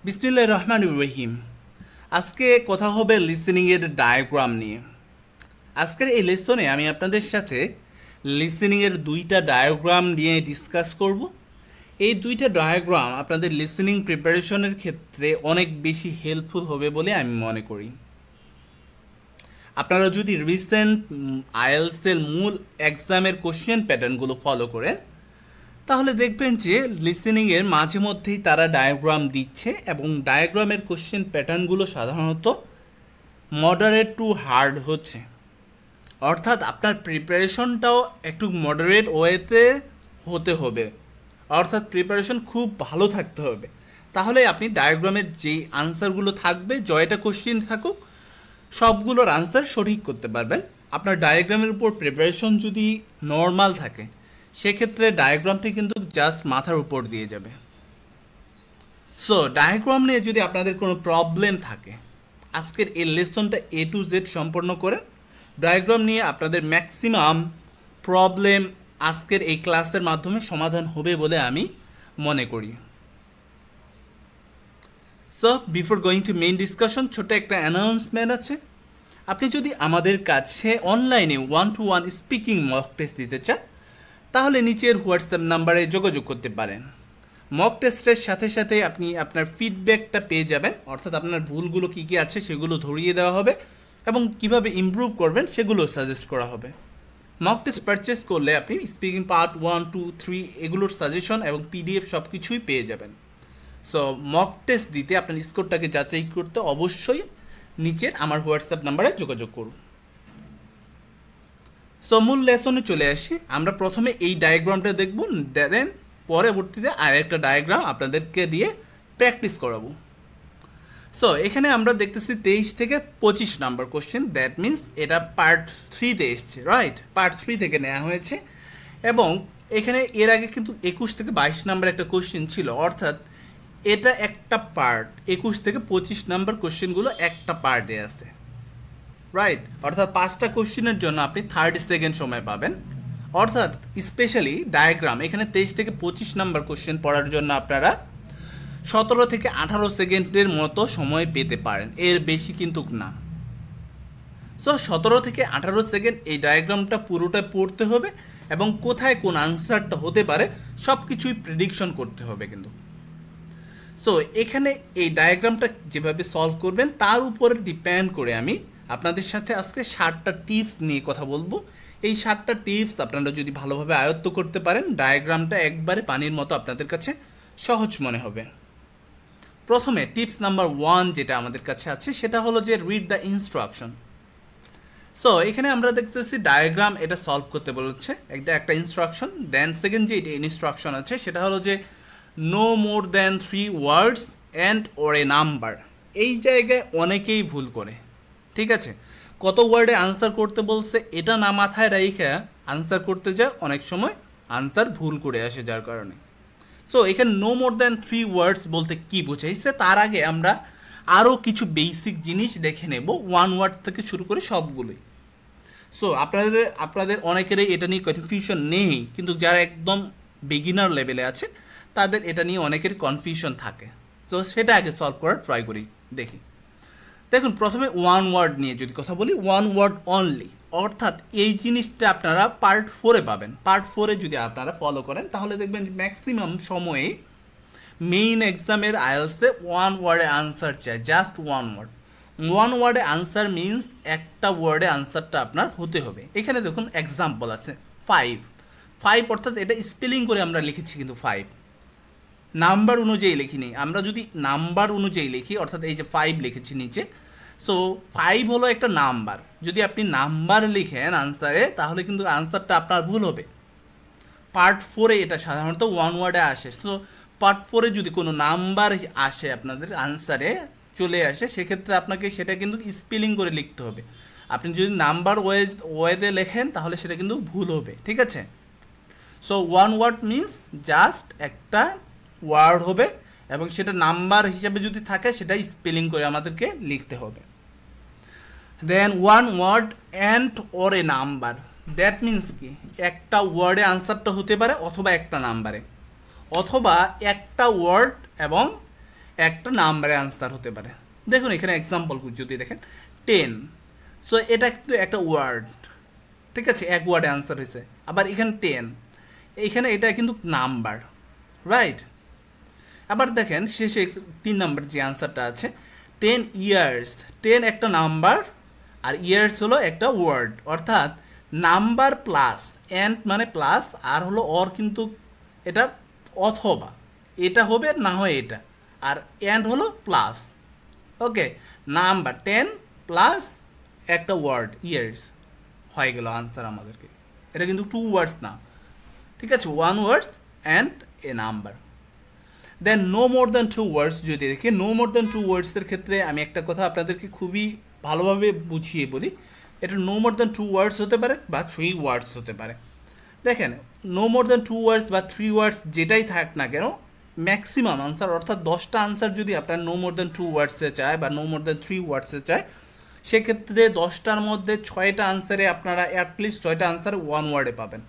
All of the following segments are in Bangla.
বিসমিল্লাহির রহমানির রহিম। আজকে কথা হবে লিসেনিং এর ডায়াগ্রাম নিয়ে। আজকের এই লেসনে আমি আপনাদের সাথে লিসেনিং এর দুইটা ডায়াগ্রাম নিয়ে ডিসকাস করব। এই দুইটা ডায়াগ্রাম আপনাদের লিসেনিং প্রিপারেশনের ক্ষেত্রে অনেক বেশি হেল্পফুল হবে বলে আমি মনে করি। আপনারা যদি রিসেন্ট আইএলটিএস এর মূল এক্সামের কোশ্চেন প্যাটার্নগুলো ফলো করেন তাহলে দেখবেন যে লিসেনিংয়ের মাঝে মধ্যেই তারা ডায়াগ্রাম দিচ্ছে এবং ডায়াগ্রামের কোশ্চেন প্যাটার্নগুলো সাধারণত মডারেট টু হার্ড হচ্ছে। অর্থাৎ আপনার প্রিপারেশনটাও একটু মডারেট ওয়েতে হতে হবে, অর্থাৎ প্রিপারেশন খুব ভালো থাকতে হবে। তাহলে আপনি ডায়াগ্রামের যেই আনসারগুলো থাকবে, জয়টা কোশ্চেন থাকুক, সবগুলোর আনসার সঠিক করতে পারবেন। আপনার ডায়াগ্রামের উপর প্রিপারেশন যদি নর্মাল থাকে সেক্ষেত্রে ডায়াগ্রামটি কিন্তু জাস্ট মাথার উপর দিয়ে যাবে। সো ডায়াগ্রাম নিয়ে যদি আপনাদের কোনো প্রবলেম থাকে, আজকের এই লেসনটা A to Z সম্পন্ন করে ডায়াগ্রাম নিয়ে আপনাদের ম্যাক্সিমাম প্রবলেম আজকের এই ক্লাসের মাধ্যমে সমাধান হবে বলে আমি মনে করি। So before going to main discussion, ছোট একটা অ্যানাউন্সমেন্ট আছে। আপনি যদি আমাদের কাছে অনলাইনে 1-to-1 স্পিকিং মক টেস্ট দিতে চান তাহলে নিচের হোয়াটসঅ্যাপ নাম্বারে যোগাযোগ করতে পারেন। মক টেস্টের সাথে সাথে আপনি আপনার ফিডব্যাকটা পেয়ে যাবেন, অর্থাৎ আপনার ভুলগুলো কী কী আছে সেগুলো ধরিয়ে দেওয়া হবে এবং কিভাবে ইমপ্রুভ করবেন সেগুলো সাজেস্ট করা হবে। মক টেস্ট পারচেস করলে আপনি স্পিকিং পার্ট 1, 2, 3 এগুলোর সাজেশন এবং PDF সব কিছুই পেয়ে যাবেন। সো মক টেস্ট দিতে আপনার স্কোরটাকে যাচাই করতে অবশ্যই নিচের আমার হোয়াটসঅ্যাপ নাম্বারে যোগাযোগ করুন। সো মূল লেসনে চলে আসি। আমরা প্রথমে এই ডায়াগ্রামটা দেখব, দেন পরবর্তীতে আরেকটা ডায়াগ্রাম আপনাদেরকে দিয়ে প্র্যাকটিস করাবো। সো এখানে আমরা দেখতেছি 23 থেকে 25 নাম্বার কোশ্চেন। দ্যাট মিন্স এটা পার্ট 3-তে এসছে, রাইট? পার্ট 3 থেকে নেওয়া হয়েছে এবং এখানে এর আগে কিন্তু 21 থেকে 22 নাম্বার একটা কোশ্চেন ছিল, অর্থাৎ এটা একটা পার্ট। 21 থেকে 25 নাম্বার কোশ্চেনগুলো একটা পার্টে আছে, রাইট? অর্থাৎ 5টা কোশ্চেনের জন্য আপনি 30 সেকেন্ড সময় পাবেন। অর্থাৎ স্পেশালি ডায়াগ্রাম এখানে 23 থেকে 25 নাম্বার কোশ্চেন পড়ার জন্য আপনারা 17 থেকে 18 সেকেন্ডের মতো সময় পেতে পারেন, এর বেশি কিন্তু না। সো 17 থেকে 18 সেকেন্ড এই ডায়াগ্রামটা পুরোটা পড়তে হবে এবং কোথায় কোন আনসারটা হতে পারে সব কিছুই প্রেডিকশন করতে হবে কিন্তু। সো এখানে এই ডায়াগ্রামটা যেভাবে সলভ করবেন তার উপরে ডিপেন্ড করে আমি আপনাদের সাথে আজকে 7টা টিপস নিয়ে কথা বলবো। এই 7টা টিপস আপনারা যদি ভালোভাবে আয়ত্ত করতে পারেন ডায়াগ্রামটা একবারে পানির মতো আপনাদের কাছে সহজ মনে হবে। প্রথমে টিপস নাম্বার 1 যেটা আমাদের কাছে আছে সেটা হলো যে রিড দ্য ইনস্ট্রাকশন। সো এখানে আমরা দেখতেছি ডায়াগ্রাম এটা সলভ করতে বলছে, একটা ইনস্ট্রাকশন। দেন সেকেন্ড যে ইনস্ট্রাকশন আছে সেটা হলো যে no more than 3 words and or a number. এই জায়গায় অনেকেই ভুল করে, ঠিক আছে? কত ওয়ার্ডে আনসার করতে বলছে এটা না মাথায় রাইখা আনসার করতে যায়, অনেক সময় আনসার ভুল করে আসে যার কারণে। সো এখানে নো মোর দ্যান 3 ওয়ার্ডস বলতে কি বোঝাইছে তার আগে আমরা আরও কিছু জিনিস দেখে নেব, 1 ওয়ার্ড থেকে শুরু করে সবগুলোই। সো আপনাদের অনেকেরই এটা নিয়ে কনফিউশন নেই, কিন্তু যারা একদম বিগিনার লেভেলে আছে তাদের এটা নিয়ে অনেকের কনফিউশন থাকে। তো সেটা আগে সলভ করার ট্রাই করি, দেখি। দেখুন প্রথমে 1 ওয়ার্ড নিয়ে যদি কথা বলি, 1 ওয়ার্ড অনলি, অর্থাৎ এই জিনিসটা আপনারা পার্ট 4-এ পাবেন। পার্ট 4-এ যদি আপনারা ফলো করেন তাহলে দেখবেন ম্যাক্সিমাম সময়ে মেইন এক্সামের আইএলটিএসে 1 ওয়ার্ডে আনসার চায়, জাস্ট 1 ওয়ার্ড। 1 ওয়ার্ডে আনসার মিনস একটা ওয়ার্ডে আনসারটা আপনার হতে হবে। এখানে দেখুন এক্সাম্পল আছে 5 অর্থাৎ এটা স্পেলিং করে আমরা লিখেছি কিন্তু 5 নাম্বার অনুযায়ী লিখিনি। আমরা যদি নাম্বার অনুযায়ী লিখি, অর্থাৎ এই যে 5 লিখেছি নিচে, সো 5 হলো একটা নাম্বার। যদি আপনি নাম্বার লিখেন আনসারে তাহলে কিন্তু আনসারটা আপনার ভুল হবে। পার্ট 4-এ এটা সাধারণত 1 ওয়ার্ডে আসে। সো পার্ট 4-এ যদি কোনো নাম্বার আসে আপনাদের আনসারে চলে আসে সেক্ষেত্রে আপনাকে সেটা কিন্তু স্পেলিং করে লিখতে হবে। আপনি যদি নাম্বার ওয়েতে লেখেন তাহলে সেটা কিন্তু ভুল হবে, ঠিক আছে? সো 1 ওয়ার্ড মিনস জাস্ট একটা ওয়ার্ড হবে এবং সেটা নাম্বার হিসাবে যদি থাকে সেটা স্পেলিং করে আমাদেরকে লিখতে হবে। Then 1 word and or a number, that means কি একটা ওয়ার্ডে আনসারটা হতে পারে অথবা একটা নাম্বারে, অথবা একটা ওয়ার্ড এবং একটা নাম্বারে আনসার হতে পারে। দেখুন এখানে এক্সাম্পল যদি দেখেন 10, সো এটা কিন্তু একটা ওয়ার্ড, ঠিক আছে, এক ওয়ার্ডে আনসার হয়েছে। আবার এখানে 10, এইখানে এটা কিন্তু নাম্বার, রাইট। আবার দেখেন শেষে 3 নাম্বার যে আনসারটা আছে 10 ইয়ার্স, 10 একটা নাম্বার আর ইয়ার্স হলো একটা ওয়ার্ড, অর্থাৎ নাম্বার প্লাস অ্যান্ড মানে প্লাস আর হলো অর, কিন্তু এটা অথবা এটা হবে না হয় এটা, আর অ্যান্ড হলো প্লাস। ওকে, নাম্বার 10 প্লাস একটা ওয়ার্ড ইয়ার্স হয়ে গেল আনসার আমাদেরকে। এটা কিন্তু 2 ওয়ার্ডস না, ঠিক আছে, 1 words and a number. Then no more than 2 words যদি দেখি, নো মোর দ্যান 2 ওয়ার্ডসের ক্ষেত্রে আমি একটা কথা আপনাদেরকে খুবই ভালোভাবে বুঝিয়ে বলি। এটা নো মোর দ্যান 2 ওয়ার্ডস হতে পারে বা 3 ওয়ার্ডস হতে পারে। দেখেন নো মোর দ্যান 2 ওয়ার্ডস বা 3 ওয়ার্ডস যেটাই থাক না কেন, ম্যাক্সিমাম আনসার অর্থাৎ 10টা আনসার যদি আপনার নো মোর দ্যান 2 ওয়ার্ডসে চায় বা নো মোর দ্যান 3 ওয়ার্ডসে চায়, সেক্ষেত্রে 10টার মধ্যে 6টা আনসারে আপনারা অ্যাটলিস্ট 6টা আনসার 1 ওয়ার্ডে পাবেন,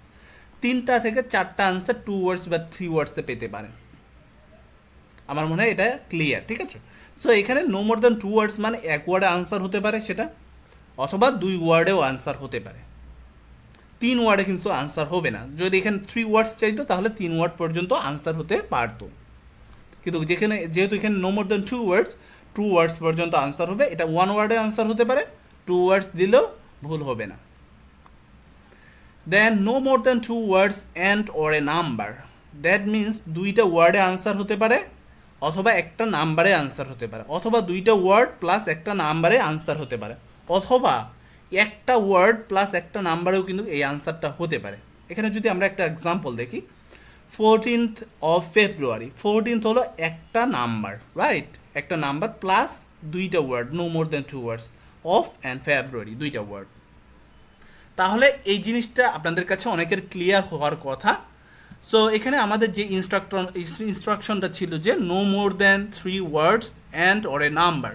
3টা থেকে 4টা আনসার 2 ওয়ার্ডস বা 3 ওয়ার্ডসে পেতে পারেন। আমার মনে হয় এটা ক্লিয়ার, ঠিক আছে। সো এখানে নো মোর দ্যান 2 ওয়ার্ডস মানে 1 ওয়ার্ডে আনসার হতে পারে সেটা, অথবা 2 ওয়ার্ডেও আনসার হতে পারে। 3 ওয়ার্ডে কিন্তু আনসার হবে না। যদি এখানে 3 ওয়ার্ডস চাইতো তাহলে 3 ওয়ার্ড পর্যন্ত আনসার হতে পারতো, কিন্তু যেহেতু এখানে নো মোর দ্যান 2 ওয়ার্ডস পর্যন্ত আনসার হবে, এটা 1 ওয়ার্ডে আনসার হতে পারে, 2 ওয়ার্ডস দিলেও ভুল হবে না। Then no more than 2 words and or a number, that means 2টা ওয়ার্ডে আনসার হতে পারে অথবা একটা নাম্বারে আনসার হতে পারে, অথবা 2টা ওয়ার্ড প্লাস একটা নাম্বারে আনসার হতে পারে, অথবা একটা ওয়ার্ড প্লাস একটা নাম্বারেও কিন্তু এই আনসারটা হতে পারে। এখানে যদি আমরা একটা এক্সাম্পল দেখি, 14th of February, 14th হলো একটা নাম্বার, রাইট, একটা নাম্বার প্লাস 2টা word, no more than 2 words, of and February 2টা ওয়ার্ড। তাহলে এই জিনিসটা আপনাদের কাছে অনেকের ক্লিয়ার হওয়ার কথা। সো এখানে আমাদের যে ইনস্ট্রাকশনটা ছিল যে no more than 3 words and or a number,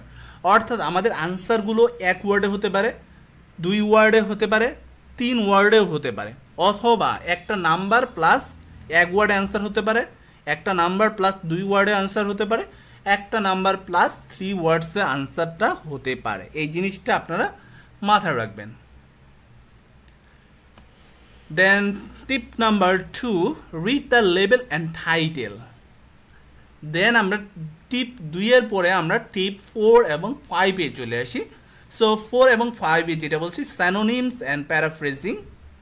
অর্থাৎ আমাদের আনসারগুলো 1 ওয়ার্ডে হতে পারে, 2 ওয়ার্ডে হতে পারে, 3 ওয়ার্ডেও হতে পারে, অথবা একটা নাম্বার প্লাস 1 ওয়ার্ডে আনসার হতে পারে, একটা নাম্বার প্লাস 2 ওয়ার্ডে আনসার হতে পারে, একটা নাম্বার প্লাস 3 ওয়ার্ডসে আনসারটা হতে পারে। এই জিনিসটা আপনারা মাথায় রাখবেন। Then tip number 2, read the label and title. Then আমরা টিপ 2 এর পরে আমরা টিপ 4 এবং 5 এ চলে আসি। সো 4 এবং 5 এ যেটা বলছি স্যানোনিমস অ্যান্ড প্যারাফ্রেজিং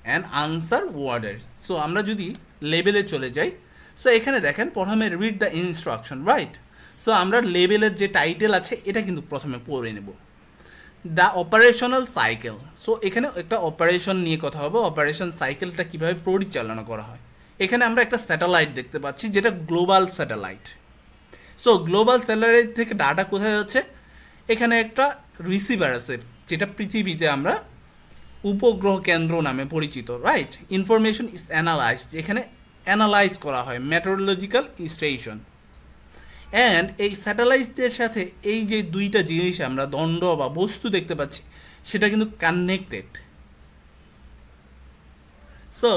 অ্যান্ড আনসার ওয়ার্ডের। সো আমরা যদি লেবেলে চলে যাই, সো এখানে দেখেন প্রথমে read the instruction, right. So আমরা লেবেলের যে টাইটেল আছে এটা কিন্তু প্রথমে পড়ে নেব, দ্য অপারেশনাল সাইকেল। সো এখানে একটা অপারেশন নিয়ে কথা হবে, অপারেশন সাইকেলটা কীভাবে পরিচালনা করা হয়। এখানে আমরা একটা স্যাটেলাইট দেখতে পাচ্ছি যেটা global satellite. So global satellite থেকে ডাটা কোথায় যাচ্ছে, এখানে একটা রিসিভার আছে যেটা পৃথিবীতে আমরা উপগ্রহ কেন্দ্র নামে পরিচিত, রাইট। ইনফরমেশন ইজ অ্যানালাইজড, এখানে অ্যানালাইজ করা হয়, মেট্রোলজিক্যাল স্টেশন। অ্যান্ড এই স্যাটেলাইটদের সাথে এই যে 2টা জিনিস আমরা দণ্ড বা বস্তু দেখতে পাচ্ছি সেটা কিন্তু কানেক্টেড। সো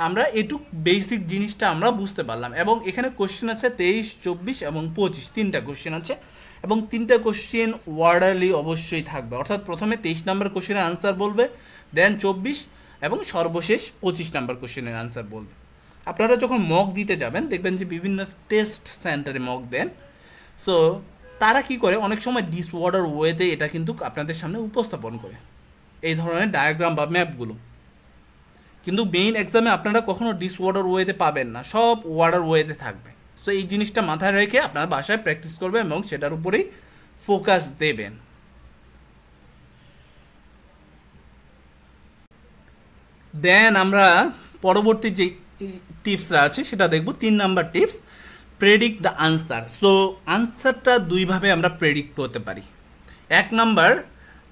আমরা এটুক বেসিক জিনিসটা আমরা বুঝতে পারলাম। এবং এখানে কোশ্চেন আছে 23, 24 এবং 25, 3টা কোশ্চেন আছে, এবং 3টা কোশ্চেন ওয়ার্ডারলি অবশ্যই থাকবে, অর্থাৎ প্রথমে 23 নাম্বার কোশ্চেনের আনসার বলবে, দেন 24 এবং সর্বশেষ 25 নাম্বার কোশ্চেনের আনসার বলবে। আপনারা যখন মক দিতে যাবেন দেখবেন যে বিভিন্ন টেস্ট সেন্টারে মক দেন, সো তারা কি করে অনেক সময় ডিসঅর্ডার ওয়েতে এটা কিন্তু আপনাদের সামনে উপস্থাপন করে এই ধরনের ডায়াগ্রাম বা ম্যাপগুলো, কিন্তু মেইন এক্সামে আপনারা কখনো ডিসঅর্ডার ওয়েতে পাবেন না, সব ওয়ার্ডার ওয়েতে থাকবে। সো এই জিনিসটা মাথায় রেখে আপনারা বাসায় প্র্যাকটিস করবেন এবং সেটার উপরেই ফোকাস দেবেন। দেন আমরা পরবর্তী যে টিপসটা আছে সেটা দেখব, 3 number tips, predict the answer. So আনসারটা 2ভাবে আমরা প্রেডিক্ট করতে পারি। 1 number,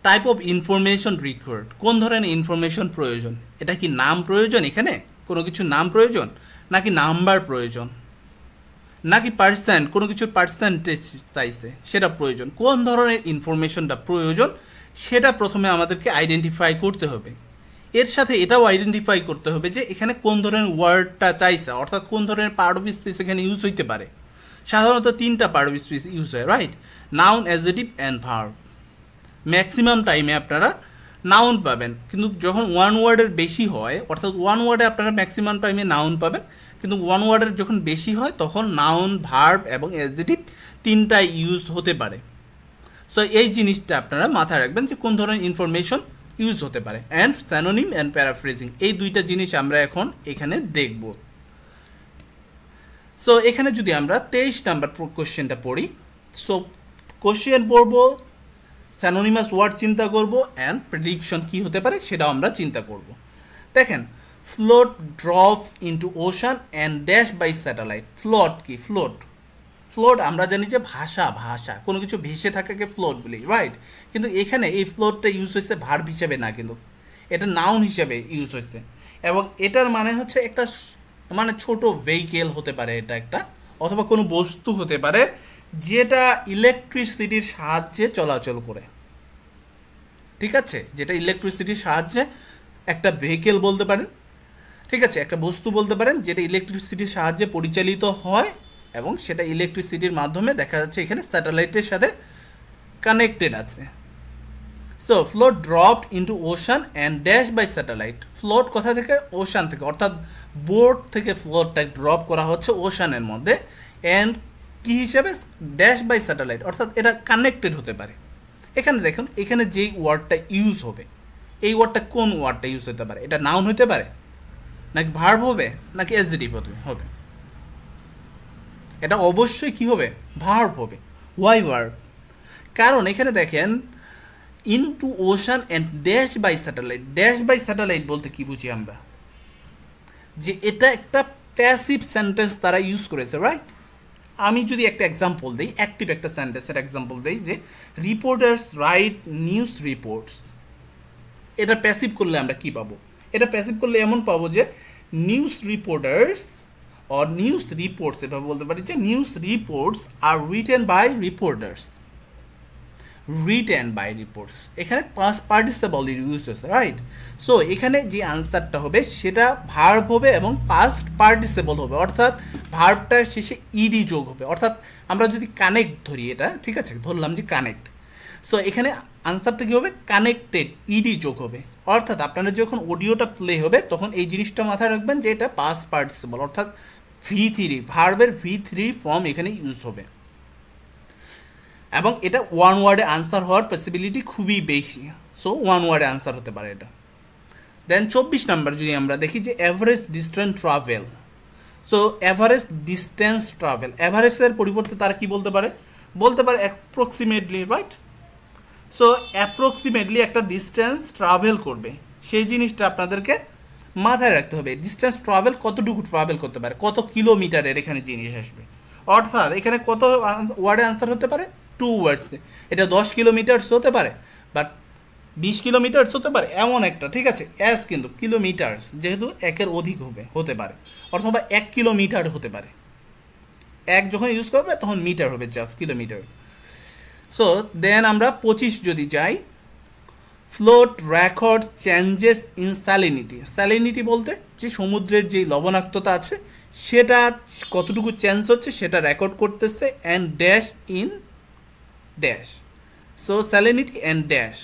type of information required, কোন ধরনের ইনফরমেশন প্রয়োজন, এটা কি নাম প্রয়োজন, এখানে কোনো কিছু নাম প্রয়োজন, নাকি নাম্বার প্রয়োজন, নাকি পার্সেন্ট, কোনো কিছুর পার্সেন্টেজ চাইছে সেটা প্রয়োজন, কোন ধরনের ইনফরমেশনটা প্রয়োজন সেটা প্রথমে আমাদেরকে আইডেন্টিফাই করতে হবে। এর সাথে এটাও আইডেন্টিফাই করতে হবে যে এখানে কোন ধরনের ওয়ার্ডটা চাইছে, অর্থাৎ কোন ধরনের পার্ট অফ স্পিচ এখানে ইউজ হইতে পারে। সাধারণত তিনটা পার্ট অফ স্পিচ ইউজ হয়, right? Noun, adjective and verb. Maximum টাইমে আপনারা নাউন পাবেন, কিন্তু যখন ওয়ান ওয়ার্ডের বেশি হয়, অর্থাৎ ওয়ান ওয়ার্ডে আপনারা ম্যাক্সিমাম টাইমে নাউন পাবেন, কিন্তু ওয়ান ওয়ার্ডের যখন বেশি হয় তখন নাউন, ভার্ব এবং অ্যাডজেক্টিভ তিনটাই ইউজ হতে পারে। সো এই জিনিসটা আপনারা মাথায় রাখবেন যে কোন ধরনের ইনফরমেশন ইউজ হতে পারে। অ্যান্ড স্যানোনিম অ্যান্ড প্যারাফ্রেজিং, এই দুইটা জিনিস আমরা এখন এখানে দেখব। সো এখানে যদি আমরা 23 নাম্বার কোশ্চেনটা পড়ি, সো কোশ্চেন পড়ব, স্যানোনিমাস ওয়ার্ড চিন্তা করব, অ্যান্ড প্রেডিকশন কী হতে পারে সেটাও আমরা চিন্তা করব। দেখেন, float drops into ocean and dash by satellite. Float কি? ফ্লোট আমরা জানি যে ভাষা কোনো কিছু ভেসে থাকাকে ফ্লোট বলি, রাইট? কিন্তু এখানে এই ফ্লোটটা ইউজ হয়েছে ভার্ব হিসেবে না, কিন্তু এটা নাউন হিসেবে ইউজ হয়েছে, এবং এটার মানে হচ্ছে একটা মানে ছোট ভেহিকেল হতে পারে এটা একটা, অথবা কোনো বস্তু হতে পারে যেটা ইলেকট্রিসিটির সাহায্যে চলাচল করে, ঠিক আছে? যেটা ইলেকট্রিসিটির সাহায্যে একটা ভেহিকেল বলতে পারেন, ঠিক আছে? একটা বস্তু বলতে পারেন যেটা ইলেকট্রিসিটির সাহায্যে পরিচালিত হয়, এবং সেটা ইলেকট্রিসিটির মাধ্যমে দেখা যাচ্ছে এখানে স্যাটেলাইটের সাথে কানেক্টেড আছে। So float dropped into ocean and dash by satellite. Float কোথা থেকে? ওশান থেকে, অর্থাৎ বোর্ড থেকে ফ্লোটটা ড্রপ করা হচ্ছে ওশানের মধ্যে, অ্যান্ড কী হিসেবে? ড্যাশ বাই স্যাটেলাইট, অর্থাৎ এটা কানেক্টেড হতে পারে। এখানে দেখুন, এখানে যেই ওয়ার্ডটা ইউজ হবে, এই ওয়ার্ডটা কোন ওয়ার্ডটা ইউজ হতে পারে? এটা নাউন হতে পারে, নাকি ভার্ব হবে, নাকি অ্যাডজেক্টিভ হবে? এটা অবশ্যই কি হবে? ভার্ব হবে। Why verb? কারণ এখানে দেখেন, into ocean and dash by satellite. Dash by satellite বলতে কি বুঝি আমরা? যে এটা একটা প্যাসিভ সেন্টেন্স তারা ইউজ করেছে, রাইট? আমি যদি একটা এক্সাম্পল দিই, অ্যাক্টিভ একটা সেন্টেন্সের এক্সাম্পল দিই, যে রিপোর্টার্স রাইট নিউজ রিপোর্টস, এটা প্যাসিভ করলে আমরা কি পাবো? এটা প্যাসিভ করলে এমন পাবো যে news reporters or news reports, এভাবে বলতে পারি যে news reports are written by reporters. Written by reports, এখানে পাস্ট পার্টিসিপল ইউজ হচ্ছে, রাইট? সো এখানে যে আনসারটা হবে সেটা ভার্ব হবে এবং পাস্ট পার্টিসিপল হবে, অর্থাৎ ভার্বটার শেষে ইডি যোগ হবে। অর্থাৎ আমরা যদি কানেক্ট ধরি, এটা ঠিক আছে, ধরলাম যে কানেক্ট, সো এখানে আনসারটা কী হবে? কানেক্টেড, ইডি যোগ হবে। অর্থাৎ আপনারা যখন অডিওটা প্লে হবে তখন এই জিনিসটা মাথায় রাখবেন যে এটা পাস্ট পার্টিসিপল, অর্থাৎ V3, ভার্বের V3 ফর্ম এখানে ইউজ হবে, এবং এটা ওয়ান ওয়ার্ডে আনসার হওয়ার পসিবিলিটি খুবই বেশি। সো ওয়ান ওয়ার্ডে আনসার হতে পারে এটা। দেন 24 নাম্বার যদি আমরা দেখি, যে average distance travel. So average distance travel, অ্যাভারেজের পরিবর্তে তারা কি বলতে পারে? বলতে পারে অ্যাপ্রক্সিমেটলি, রাইট? সো অ্যাপ্রক্সিমেটলি একটা ডিস্টেন্স ট্রাভেল করবে, সেই জিনিসটা আপনাদেরকে মাথায় রাখতে হবে। ডিস্টেন্স ট্রাভেল কতটুকু ট্রাভেল করতে পারে, কত কিলোমিটারের এখানে জিনিস আসবে। অর্থাৎ এখানে কত ওয়ার্ডে আনসার হতে পারে? 2 ওয়ার্ডসে। এটা 10 কিলোমিটার্স হতে পারে, বাট 20 কিলোমিটার্স হতে পারে, এমন একটা, ঠিক আছে? অ্যাস কিন্তু কিলোমিটার্স যেহেতু একের অধিক হতে পারে, অথবা 1 কিলোমিটার হতে পারে। এক যখন ইউজ করবে তখন মিটার হবে, জাস্ট কিলোমিটার। সো দেন আমরা 25 যদি যাই, float record changes in salinity. Salinity বলতে যে সমুদ্রের যে লবণাক্ততা আছে সেটা কতটুকু চেঞ্জ হচ্ছে সেটা রেকর্ড করতেছে, and dash in dash. So salinity and dash,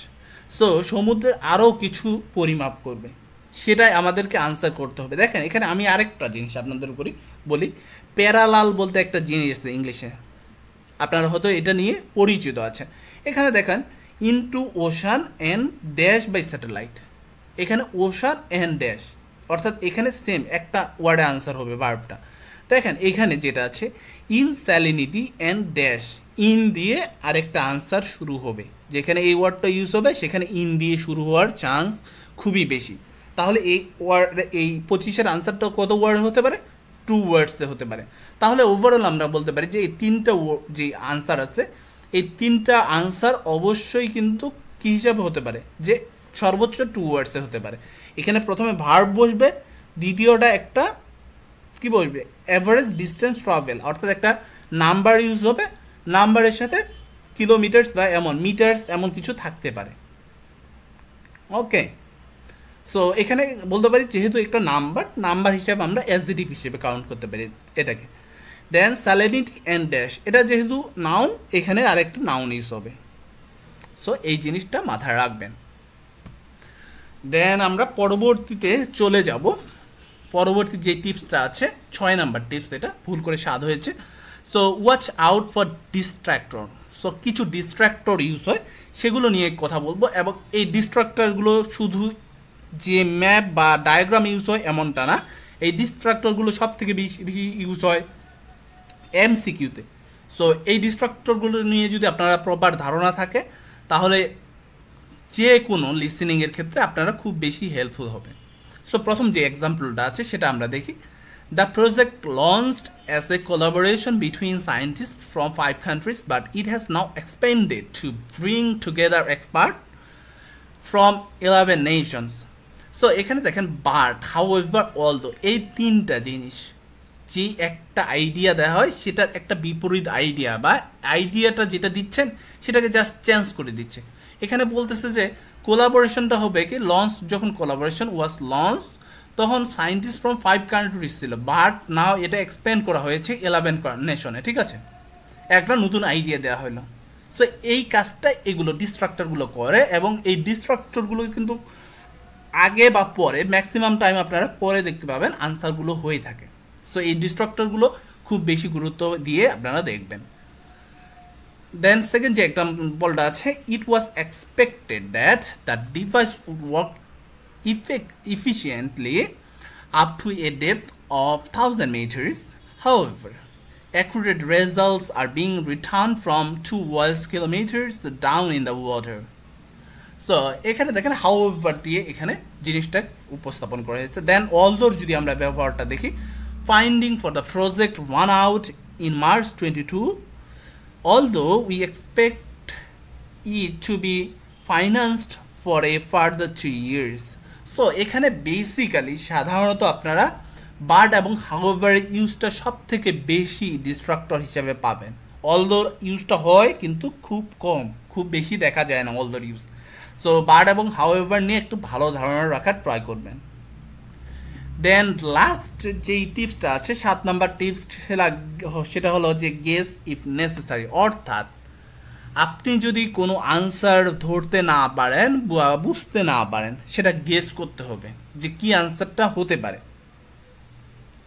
so সমুদ্রের আরও কিছু পরিমাপ করবে, সেটাই আমাদেরকে আনসার করতে হবে। দেখেন এখানে আমি আরেকটা জিনিস আপনাদের উপরই বলি, প্যারালাল বলতে একটা জিনিস আছে ইংলিশে, আপনারা হয়তো এটা নিয়ে পরিচিত আছে। এখানে দেখেন into ocean and dash by satellite, এখানে ওশান অ্যান্ড ড্যাশ, অর্থাৎ এখানে সেম একটা ওয়ার্ডে আনসার হবে ভার্বটা। দেখেন এখানে যেটা আছে in salinity and dash, in দিয়ে আরেকটা আনসার শুরু হবে, যেখানে এই ওয়ার্ডটা ইউজ হবে সেখানে ইন দিয়ে শুরু হওয়ার চান্স খুবই বেশি। তাহলে এই ওয়ার্ড, এই 25-এর আনসারটা কত ওয়ার্ড হতে পারে? 2 ওয়ার্ডসে হতে পারে। তাহলে ওভারঅল আমরা বলতে পারি যে এই তিনটা যে আনসার আছে, এই তিনটা আনসার অবশ্যই কিন্তু কী হিসাবে হতে পারে? যে সর্বোচ্চ 2 ওয়ার্ডসে হতে পারে। এখানে প্রথমে ভার্ব বসবে, দ্বিতীয়টা একটা কি বসবে? অ্যাভারেজ ডিস্টেন্স ট্রাভেল, অর্থাৎ একটা নাম্বার ইউজ হবে, নাম্বারের সাথে কিলোমিটার্স বা এমন মিটার্স এমন কিছু থাকতে পারে। ওকে, সো এখানে বলতে পারি যেহেতু একটা নাম্বার হিসাবে আমরা অ্যাডজেক্টিভ হিসেবে কাউন্ট করতে পারি এটাকে। দেন স্যালিনিটি অ্যান্ড ড্যাশ, এটা যেহেতু নাউন এখানে আরেকটা নাউন ইউজ হবে, সো এই জিনিসটা মাথায় রাখবেন। দেন আমরা পরবর্তীতে চলে যাব। পরবর্তী যে টিপসটা আছে 6 নাম্বার টিপস, এটা ভুল করে 7 হয়েছে। So watch out for ডিস্ট্র্যাক্টর। So কিছু ডিস্ট্র্যাক্টর ইউজ হয়, সেগুলো নিয়ে কথা বলবো। এবং এই ডিস্ট্রাক্টরগুলো শুধু যে ম্যাপ বা ডায়াগ্রাম ইউজ হয় এমনটা না, এই ডিস্ট্রাক্টরগুলো সব থেকে বেশি বেশি ইউজ হয় এমসিকিউতে। সো এই ডিস্ট্রাক্টরগুলো নিয়ে যদি আপনারা প্রপার ধারণা থাকে, তাহলে যে কোনো লিসেনিংয়ের ক্ষেত্রে আপনারা খুব বেশি হেল্পফুল হবে। সো প্রথম যে এক্সাম্পলটা আছে সেটা আমরা দেখি। The project launched as a collaboration between scientist from 5 countries, but it has now expended to bring together expert from 11 nations. So এখানে দেখেন বাট, হাউএভার, অলদো, এই তিনটা জিনিস, যে একটা আইডিয়া দেওয়া হয় সেটার একটা বিপরীত আইডিয়া বা আইডিয়াটা যেটা দিচ্ছেন সেটাকে জাস্ট চেঞ্জ করে দিচ্ছে। এখানে বলতেছে যে কোলাবোরেশনটা হবে কি, লঞ্চ, যখন কোলাবোরেশন ওয়াজ লঞ্চ তখন সায়েন্টিস্ট ফ্রম 5 countries ছিল, বাট নাও এটা এক্সপ্যান্ড করা হয়েছে 11 নেশনে। ঠিক আছে, একটা নতুন আইডিয়া দেওয়া হলো। সো এই কাজটা এগুলো ডিস্ট্রাক্টরগুলো করে, এবং এই ডিস্ট্রাক্টরগুলো কিন্তু আগে বা পরে, ম্যাক্সিমাম টাইম আপনারা পরে দেখতে পাবেন আনসারগুলো হয়ে থাকে। সো এই ডিস্ট্রাক্টরগুলো খুব বেশি গুরুত্ব দিয়ে আপনারা দেখবেন। দেন সেকেন্ড যে এক্সাম্পলটা আছে, it was expected that the device would work efficiently up to a depth of 1000 meters. However, accurate results are being returned from 2 volts kilometers down in the water. So এখানে দেখেন হাউএভার দিয়ে এখানে জিনিসটা উপস্থাপন করা হয়েছে। দেন অলদোর যদি আমরা ব্যবহারটা দেখি, finding for the project one out in March 22, although we expect it to be financed for a further 3 years. So এখানে বেসিক্যালি সাধারণত আপনারা বাট এবং হাউএভার ইউজটা সব থেকে বেশি ডিস্ট্রাক্টর হিসাবে পাবেন। অলদোর ইউজটা হয় কিন্তু খুব কম, খুব বেশি দেখা যায় না অলদোর ইউজ। সো বাট এবং হাউএভার নিয়ে একটু ভালো ধারণা রাখার ট্রাই করবেন। দেন লাস্ট যেই টিপসটা আছে 7 নাম্বার টিপস, সেটা হলো যে গেস ইফ নেসেসারি। অর্থাৎ আপনি যদি কোনো আনসার ধরতে না পারেন বা বুঝতে না পারেন, সেটা গেস করতে হবে যে কি আনসারটা হতে পারে।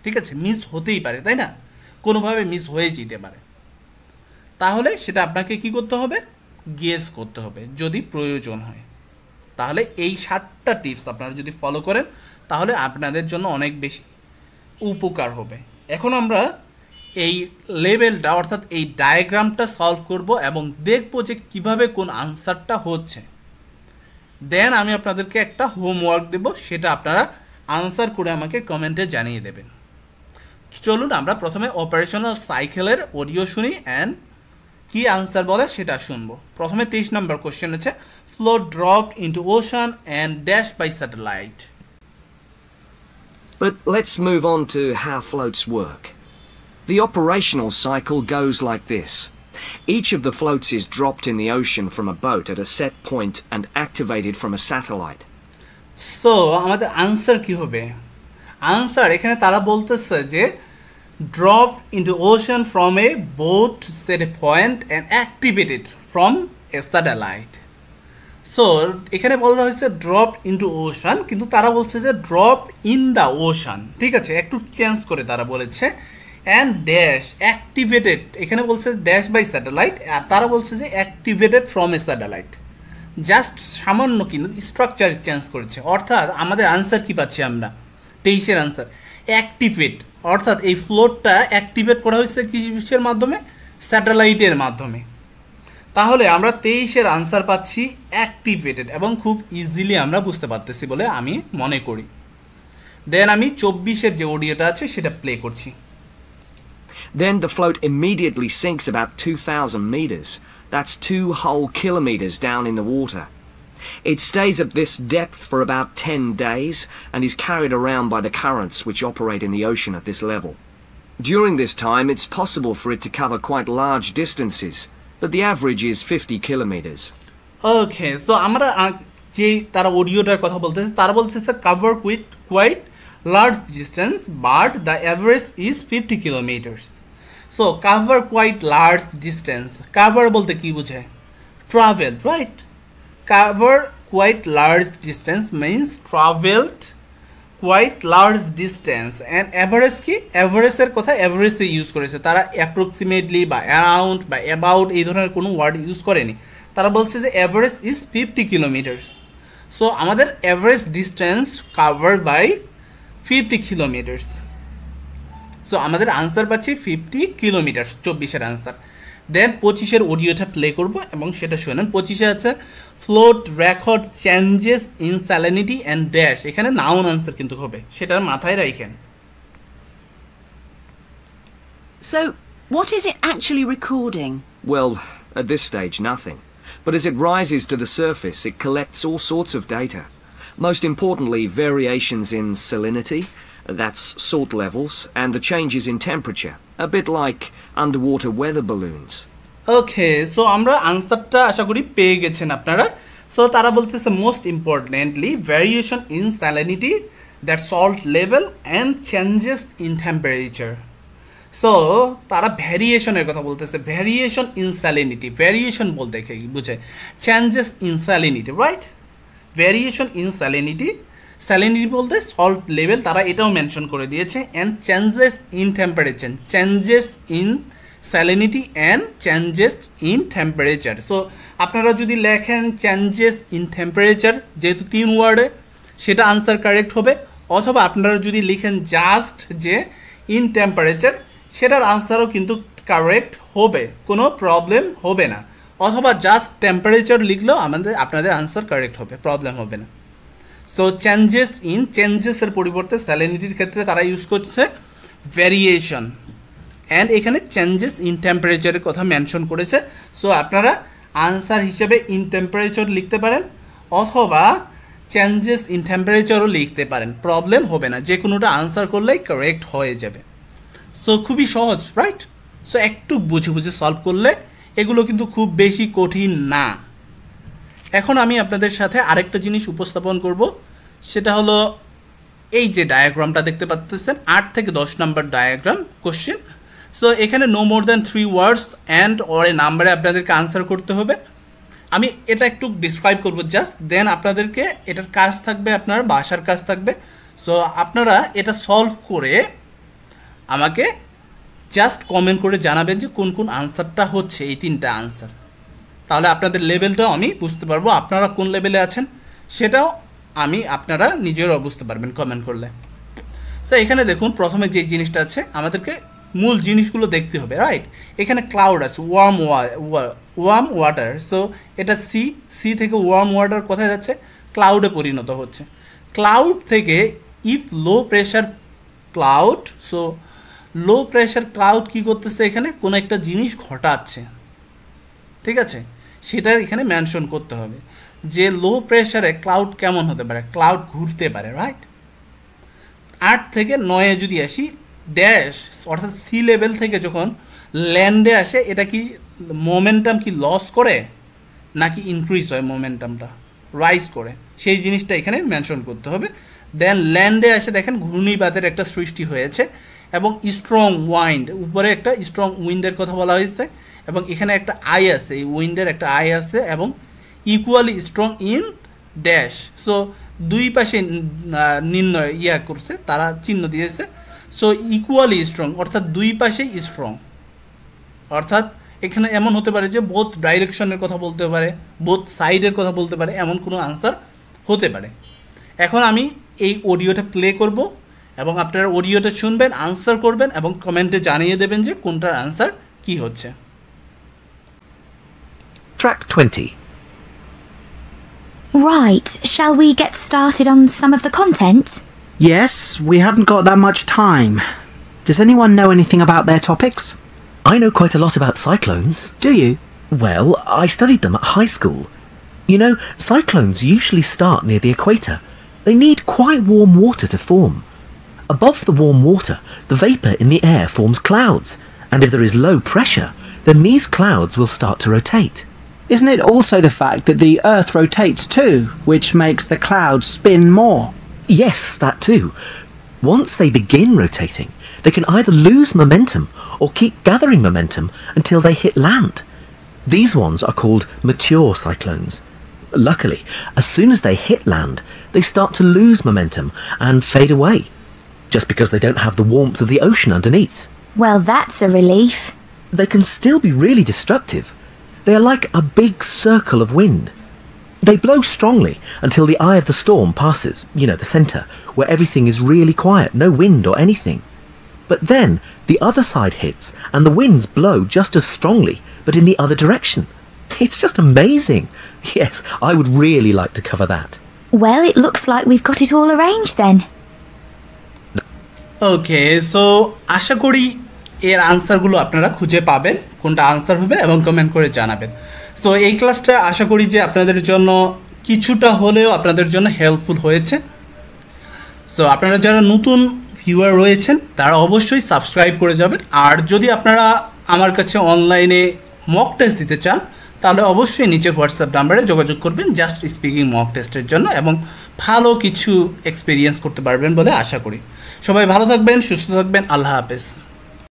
ঠিক আছে, মিস হতেই পারে, তাই না, কোনোভাবে মিস হয়ে যেতে পারে। তাহলে সেটা আপনাকে কি করতে হবে, গেস করতে হবে যদি প্রয়োজন হয়। তাহলে এই 7টা টিপস আপনারা যদি ফলো করেন তাহলে আপনাদের জন্য অনেক বেশি উপকার হবে। এখন আমরা এই লেভেলটা অর্থাৎ এই ডায়াগ্রামটা সলভ করব এবং দেখব যে কিভাবে কোন আনসারটা হচ্ছে। দেন আমি আপনাদেরকে একটা হোমওয়ার্ক দেব, সেটা আপনারা আনসার করে আমাকে কমেন্টে জানিয়ে দেবেন। চলুন আমরা প্রথমে অপারেশনাল সাইকেলের অডিও শুনি অ্যান্ড কি আনসার বলে সেটা শুনবো। প্রথমে 23 নম্বর কোশ্চেন আছে, float dropped into ocean and dashed by satellite. But let's move on to how floats work. The operational cycle goes like this. Each of the floats is dropped in the ocean from a boat at a set point and activated from a satellite. So আমাদের আনসার কি হবে? আনসার এখানে তারা বলতেছে যে dropped into ocean from a boat set a point and activated from a satellite. So এখানে বলা হয়েছে ড্রপ ইনটু ওশান, কিন্তু তারা বলছে যে ড্রপ ইন দ্য ওশান। ঠিক আছে, একটু চেঞ্জ করে তারা বলেছে অ্যান্ড ড্যাশ অ্যাক্টিভেটেড, এখানে বলছে ড্যাশ বাই স্যাটেলাইট, আর তারা বলছে যে activated from a satellite. Just সামান্য কিন্তু স্ট্রাকচার চেঞ্জ করেছে। অর্থাৎ আমাদের আনসার কি পাচ্ছি আমরা, 23-এর আনসার অ্যাক্টিভেট, অর্থাৎ এই ফ্লোটটা অ্যাক্টিভেট করা হয়েছে কিসের মাধ্যমে, স্যাটেলাইটের মাধ্যমে। তাহলে আমরা 23-এর আনসার পাচ্ছি অ্যাক্টিভেটেড, এবং খুব ইজিলি আমরা বুঝতে পারতেছি বলে আমি মনে করি। দেন আমি 24-এর যে অডিওটা আছে সেটা প্লে করছি। Then the float immediately sinks about 2,000 meters. That's 2 whole kilometers down in the water. It stays at this depth for about 10 days and is carried around by the currents which operate in the ocean at this level. During this time, it's possible for it to cover quite large distances, but the average is 50 kilometers. Okay, so আমরা যে তারা অডিওটার কথা বলতেছে, তারা বলতেছে cover with quite large distance, but the average is 50 kilometers. So cover quite large distance, cover বলতে কি বোঝায়? Travel, right? Cover quite large distance means travelled quite large distance. And average কি? অ্যাভারেজের কথা অ্যাভারেজে ইউজ করেছে তারা, অ্যাপ্রক্সিমেটলি বা অ্যারাউন্ড বা অ্যাবাউট এই ধরনের কোনো ওয়ার্ড ইউজ করেনি। তারা বলছে যে অ্যাভারেজ ইজ 50 কিলোমিটার্স। সো আমাদের average distance cover by 50 kilometres. So আমাদের আনসার পাচ্ছি 50 কিলোমিটার, 24-এর আনসার। দেন 25-এর অডিওটা প্লে করব এবং সেটা শোনেন। 25-এ আছে float record changes in salinity and dash. এখানে নাউন আনসার কিন্তু হবে, সেটা মাথায় রাখেন। So, what is it actually recording? Well, at this stage, nothing. But as it rises to the surface, it collects all sorts of data. Most importantly, variations in salinity, that's salt levels, and the changes in temperature, a bit like underwater weather balloons. Okay, so আমরা আনসারটা আশা করি পেয়ে গেছেন আপনারা। সো তারা বলতেছে most importantly variation in salinity, that salt level and changes in temperature. So তারা ভ্যারিয়েশনের কথা বলতেছে, ভ্যারিয়েশন ইন স্যালিনিটি, ভ্যারিয়েশন বলতে কি বুঝে? Changes in salinity, right? Variation in salinity, salinity বলতে সল্ট লেভেল, তারা এটাও মেনশন করে দিয়েছে। And changes in temperature, changes in salinity and changes in temperature. So আপনারা যদি লেখেন চেঞ্জেস ইন টেম্পারেচার, যেহেতু 3 ওয়ার্ডে, সেটা আনসার কারেক্ট হবে। অথবা আপনারা যদি লিখেন জাস্ট যে ইন টেম্পারেচার, সেটার আনসারও কিন্তু কারেক্ট হবে, কোনো প্রবলেম হবে না। অথবা জাস্ট টেম্পারেচার লিখলেও আপনাদের আনসার কারেক্ট হবে, প্রবলেম হবে না। সো চেঞ্জেস ইন, চেঞ্জেসের পরিবর্তে স্যালিনিটির ক্ষেত্রে তারা ইউজ করছে ভ্যারিয়েশন, অ্যান্ড এখানে চেঞ্জেস ইন টেম্পারেচারের কথা মেনশন করেছে। সো আপনারা আনসার হিসেবে ইন টেম্পারেচার লিখতে পারেন অথবা চেঞ্জেস ইন টেম্পারেচারও লিখতে পারেন, প্রবলেম হবে না, যে কোনোটা আনসার করলেই কারেক্ট হয়ে যাবে। সো খুবই সহজ, রাইট? সো একটু বুঝে বুঝে সলভ করলে এগুলো কিন্তু খুব বেশি কঠিন না। এখন আমি আপনাদের সাথে আরেকটা জিনিস উপস্থাপন করব, সেটা হলো এই যে ডায়াগ্রামটা দেখতে পাচ্ছেন, 8 থেকে 10 নাম্বার ডায়াগ্রাম কোশ্চেন। সো এখানে no more than 3 words and or a নাম্বারে আপনাদেরকে আনসার করতে হবে। আমি এটা একটু ডিসক্রাইব করব জাস্ট, দেন আপনাদেরকে এটার কাজ থাকবে, আপনার বাসার কাজ থাকবে। সো আপনারা এটা সলভ করে আমাকে জাস্ট কমেন্ট করে জানাবেন যে কোন কোন আনসারটা হচ্ছে, এই 3টা আনসার। তাহলে আপনাদের লেভেলটাও আমি বুঝতে পারবো, আপনারা কোন লেভেলে আছেন সেটাও আপনারা নিজেরাও বুঝতে পারবেন কমেন্ট করলে। সো এখানে দেখুন প্রথমে যে জিনিসটা আছে, আমাদেরকে মূল জিনিসগুলো দেখতে হবে, রাইট? এখানে ক্লাউড আছে, ওয়ার্ম ওয়াটার। সো এটা সি থেকে ওয়ার্ম ওয়াটার কোথায় যাচ্ছে? ক্লাউডে পরিণত হচ্ছে। ক্লাউড থেকে if low pressure cloud, so low pressure cloud কী করতেছে? এখানে কোনো একটা জিনিস ঘটাচ্ছে, ঠিক আছে? সেটা এখানে মেনশন করতে হবে যে লো প্রেশারে ক্লাউড কেমন হতে পারে, ক্লাউড ঘুরতে পারে, রাইট? 8 থেকে 9-এ যদি আসি, ড্যাশ অর্থাৎ সি লেভেল থেকে যখন ল্যান্ডে আসে, এটা কি মোমেন্টাম কি লস করে নাকি ইনক্রিজ হয়? মোমেন্টামটা রাইজ করে, সেই জিনিসটা এখানে মেনশন করতে হবে। দেন ল্যান্ডে আসে, দেখেন ঘূর্ণিপাতের একটা সৃষ্টি হয়েছে এবং স্ট্রং উইন্ড, উপরে একটা স্ট্রং উইন্ডের কথা বলা হয়েছে এবং এখানে একটা আই আছে, এই উইন্ডের একটা আই আছে এবং equally strong in dash. So দুই পাশে নির্ণয় করছে, তারা চিহ্ন দিয়েছে। সো ইকুয়ালি স্ট্রং অর্থাৎ দুই পাশেই স্ট্রং, অর্থাৎ এখানে এমন হতে পারে যে বোথ ডাইরেকশনের কথা বলতে পারে, বোথ সাইডের কথা বলতে পারে, এমন কোনো আনসার হতে পারে। এখন আমি এই অডিওটা প্লে করব এবং আপনারা অডিওটা শুনবেন, আনসার করবেন এবং কমেন্টে জানিয়ে দেবেন যে কোনটার আনসার কি হচ্ছে। Track 20. Right, shall we get started on some of the content? Yes, we haven't got that much time. Does anyone know anything about their topics? I know quite a lot about cyclones. Do you? Well, I studied them at high school. You know, cyclones usually start near the equator. They need quite warm water to form. Above the warm water, the vapour in the air forms clouds, and if there is low pressure, then these clouds will start to rotate. Isn't it also the fact that the Earth rotates too, which makes the clouds spin more? Yes, that too. Once they begin rotating, they can either lose momentum or keep gathering momentum until they hit land. These ones are called mature cyclones. Luckily, as soon as they hit land, they start to lose momentum and fade away, just because they don't have the warmth of the ocean underneath. Well, that's a relief. They can still be really destructive. They are like a big circle of wind. They blow strongly until the eye of the storm passes, the centre, where everything is really quiet, no wind or anything. But then the other side hits and the winds blow just as strongly, but in the other direction. It's just amazing. Yes, I would really like to cover that. Well, it looks like we've got it all arranged then. Okay, so আশা করি এর আনসারগুলো আপনারা খুঁজে পাবেন, কোনটা আনসার হবে, এবং কমেন্ট করে জানাবেন। সো এই ক্লাসটা আশা করি যে আপনাদের জন্য কিছুটা হলেও আপনাদের জন্য হেল্পফুল হয়েছে। সো আপনারা যারা নতুন ভিউয়ার রয়েছেন তারা অবশ্যই সাবস্ক্রাইব করে যাবেন। আর যদি আপনারা আমার কাছে অনলাইনে মক টেস্ট দিতে চান তাহলে অবশ্যই নিচে হোয়াটসঅ্যাপ নাম্বারে যোগাযোগ করবেন জাস্ট স্পিকিং মক টেস্টের জন্য, এবং ভালো কিছু এক্সপিরিয়েন্স করতে পারবেন বলে আশা করি। সবাই ভালো থাকবেন, সুস্থ থাকবেন, আল্লাহ হাফেজ।